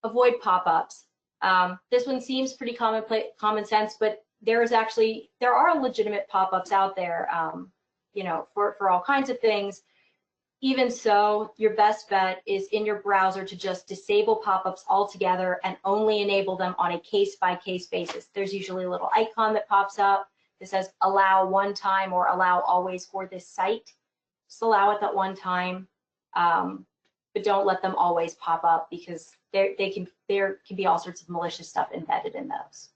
Avoid pop-ups. This one seems pretty common sense, but there are legitimate pop-ups out there, you know, for all kinds of things. Even so, your best bet is in your browser to just disable pop-ups altogether and only enable them on a case-by-case basis. There's usually a little icon that pops up that says allow one time or allow always for this site. Just allow it that one time, but don't let them always pop up because there can be all sorts of malicious stuff embedded in those.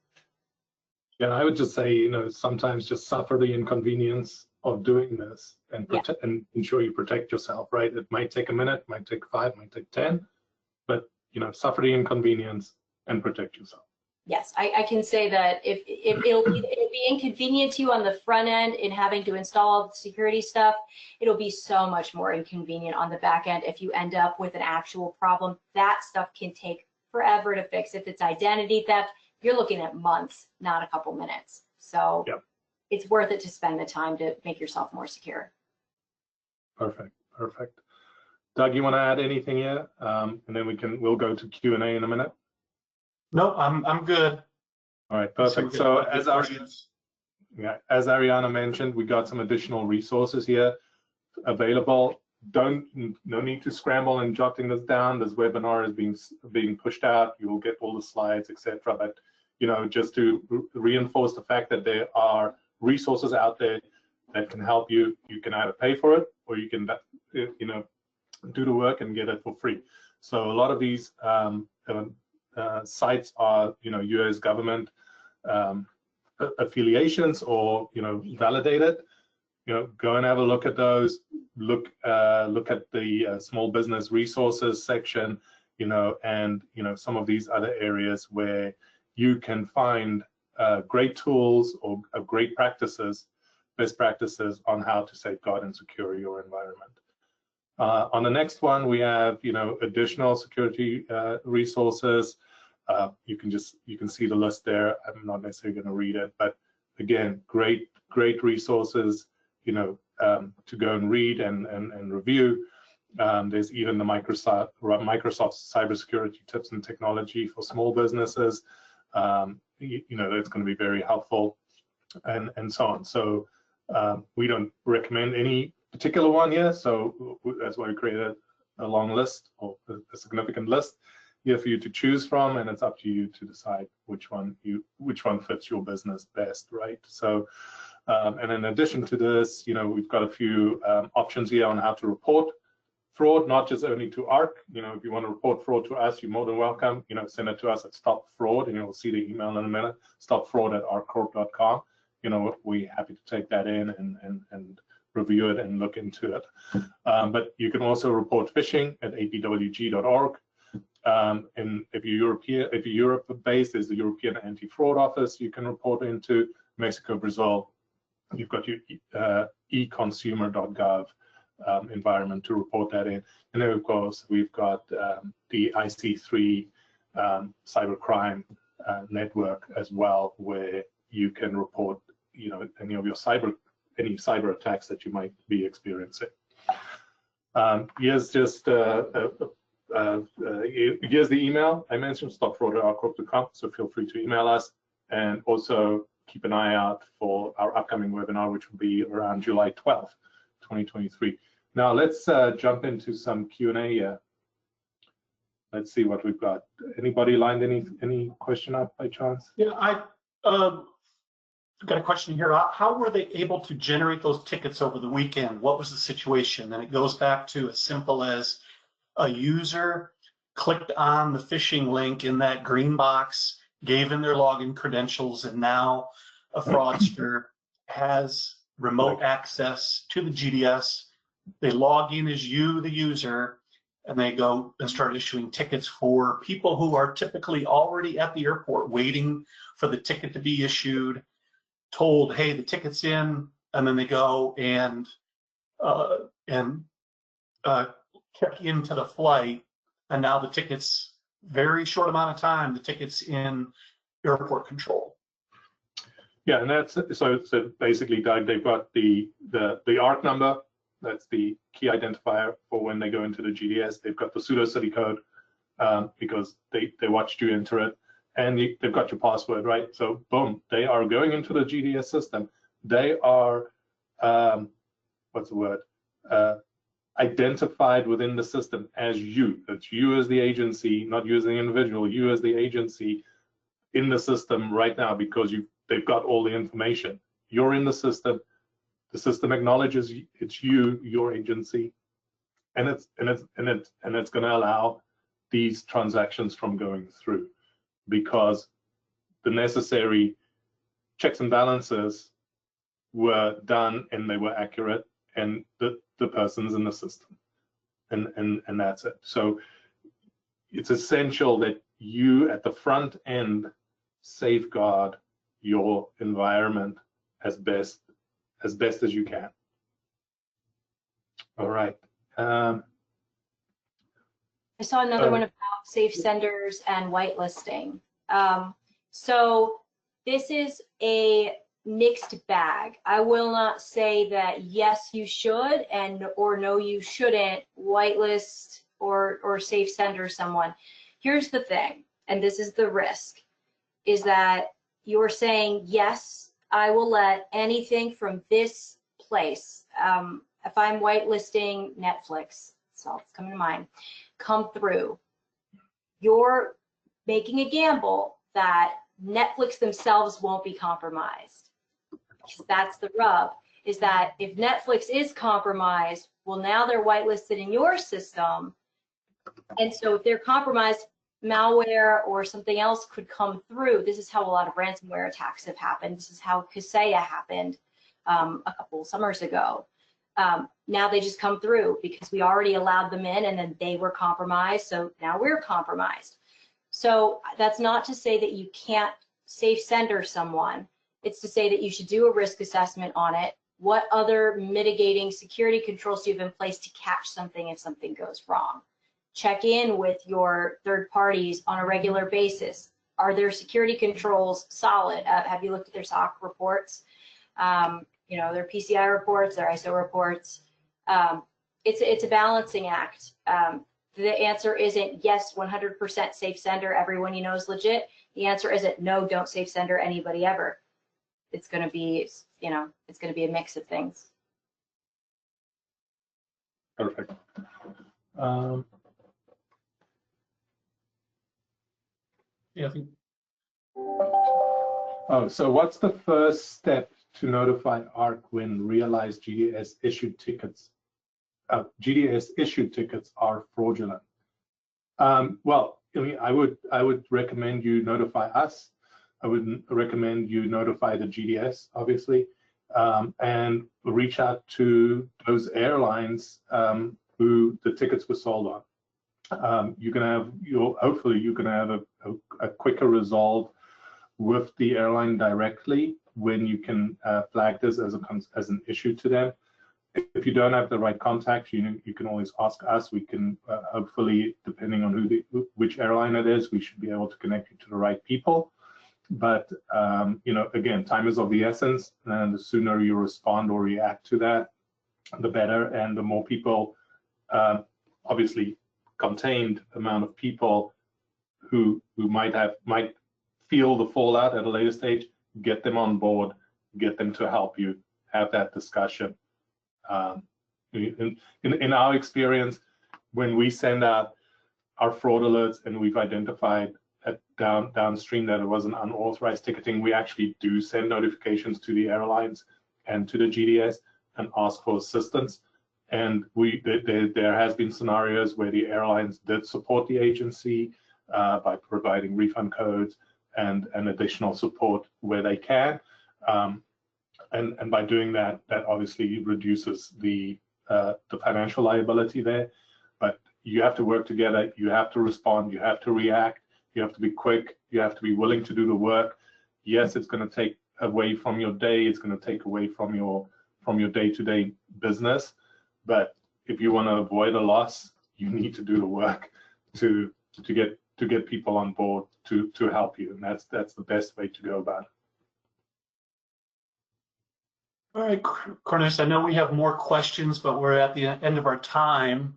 Yeah, I would just say, you know, sometimes just suffer the inconvenience of doing this and and ensure you protect yourself, right? It might take a minute, might take 5, might take 10, but, you know, suffer the inconvenience and protect yourself. Yes, I can say that if it'll be inconvenient to you on the front end in having to install all the security stuff, it'll be so much more inconvenient on the back end if you end up with an actual problem. That stuff can take forever to fix. If it's identity theft, you're looking at months, not a couple minutes. So it's worth it to spend the time to make yourself more secure. Perfect, perfect. Doug, you want to add anything here? And then we'll go to Q&A in a minute. No, I'm good. All right, perfect. So as Ariana mentioned, we got some additional resources here available. No need to scramble and jotting this down. This webinar is being pushed out. You will get all the slides, etc. But you know, just to reinforce the fact that there are resources out there that can help you. You can either pay for it or you can, you know, do the work and get it for free. So a lot of these sites are, you know, U.S. government affiliations or, you know, validated. You know, go and have a look at those. Look at the small business resources section, you know, and you know some of these other areas where you can find great tools or great practices, best practices on how to safeguard and secure your environment. On the next one, we have, you know, additional security resources. You can see the list there. I'm not necessarily going to read it, but again, great resources, you know, to go and read and review. There's even the Microsoft cybersecurity tips and technology for small businesses. You know, that's going to be very helpful, and so on. So we don't recommend any particular one here, so that's why we created a long list, or a significant list here for you to choose from, and it's up to you to decide which one fits your business best, right? So, and in addition to this, we've got a few options here on how to report fraud, not just only to ARC. If you want to report fraud to us, you're more than welcome. Send it to us at Stop Fraud, and you'll see the email in a minute. stopfraud@arccorp.com. We're happy to take that in and review it and look into it. But you can also report phishing at apwg.org. And if you're Europe-based, there's the European Anti-Fraud Office you can report into. Mexico, Brazil, you've got your econsumer.gov environment to report that in. And then, of course, we've got the IC3 cybercrime network as well, where you can report, any of your any cyber attacks that you might be experiencing. Here's just here's the email I mentioned, stopfraud@arccorp.com. So feel free to email us, and also keep an eye out for our upcoming webinar, which will be around July 12th, 2023. Now let's jump into some Q&A here. Let's see what we've got. Anybody lined any question up by chance? Yeah, I got a question here. How were they able to generate those tickets over the weekend? What was the situation? And it goes back to as simple as a user clicked on the phishing link in that green box, gave in their login credentials, and now a fraudster has remote access to the GDS. They log in as you, the user, and they go and start issuing tickets for people who are typically already at the airport waiting for the ticket to be issued, told, hey, the ticket's in, and then they go and check into the flight, and now the ticket's very short amount of time, the ticket's in airport control. Yeah, and that's so basically, Doug, they've got the ARC number. That's the key identifier for when they go into the GDS. They've got the pseudo city code because they watched you enter it, and they've got your password, right? So boom, they are going into the GDS system. They are what's the word? Identified within the system as you. That's you as the agency, not you as the individual. You as the agency in the system right now, because they've got all the information. You're in the system. The system acknowledges it's you, your agency, and it's going to allow these transactions from going through, because the necessary checks and balances were done and they were accurate, and the person's in the system, and that's it. So it's essential that you at the front end safeguard your environment as best as you can. All right. I saw another one about safe senders and whitelisting. So this is a mixed bag. I will not say that yes, you should, or no, you shouldn't whitelist or safe sender someone. Here's the thing, and this is the risk, is that you're saying, yes, I will let anything from this place, if I'm whitelisting Netflix, so it's coming to mind, come through. You're making a gamble that Netflix themselves won't be compromised. That's the rub, is that if Netflix is compromised, well, now they're whitelisted in your system. And so if they're compromised, malware or something else could come through. This is how a lot of ransomware attacks have happened. This is how Kaseya happened a couple summers ago. Now they just come through because we already allowed them in, and then they were compromised, so now we're compromised. So that's not to say that you can't safe sender someone. It's to say that you should do a risk assessment on it. What other mitigating security controls do you have in place to catch something if something goes wrong? Check in with your third parties on a regular basis. Are their security controls solid? Have you looked at their SOC reports? Their PCI reports, their ISO reports. It's a balancing act. The answer isn't yes, 100% safe sender, everyone you know is legit. The answer isn't no, don't safe sender anybody ever. It's going to be, it's going to be a mix of things. Perfect. Yeah, I think Oh, so what's the first step to notify ARC when realized GDS issued tickets? GDS issued tickets are fraudulent. Well, I mean, I would recommend you notify us. I would recommend you notify the GDS, obviously, and reach out to those airlines who the tickets were sold on. Hopefully you're gonna have a quicker resolve with the airline directly when you can flag this as an issue to them. If you don't have the right contact, you can always ask us. We can hopefully, depending on which airline it is, we should be able to connect you to the right people. But again, time is of the essence, and the sooner you respond or react to that, the better. And the more people, obviously, contained amount of people who might feel the fallout at a later stage, get them on board, get them to help you, have that discussion. In our experience, when we send out our fraud alerts and we've identified downstream that it was an unauthorized ticketing, we actually do send notifications to the airlines and to the GDS and ask for assistance. And there has been scenarios where the airlines did support the agency by providing refund codes and additional support where they can. And by doing that, that obviously reduces the financial liability there. But you have to work together. You have to respond. You have to react. You have to be quick. You have to be willing to do the work. Yes, it's going to take away from your day. It's going to take away from your day-to-day business. But if you want to avoid a loss, you need to do the work to get people on board to help you, and that's the best way to go about it. All right, Cornelius, I know we have more questions, but we're at the end of our time.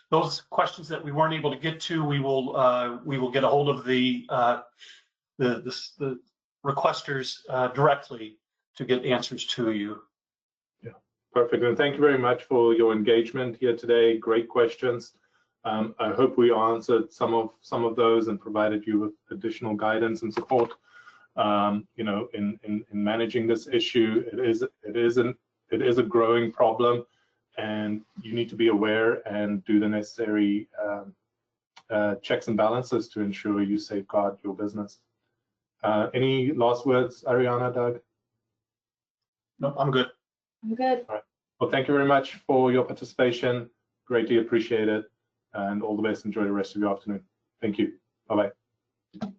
Those questions that we weren't able to get to, we will get a hold of the requesters directly to get answers to you. Yeah, perfect. And thank you very much for your engagement here today. Great questions. I hope we answered some of those and provided you with additional guidance and support. In managing this issue. It is a growing problem, and you need to be aware and do the necessary checks and balances to ensure you safeguard your business. Any last words, Ariana, Doug? No, I'm good. I'm good. All right. Well, thank you very much for your participation. Greatly appreciate it, and all the best. Enjoy the rest of your afternoon. Thank you. Bye-bye.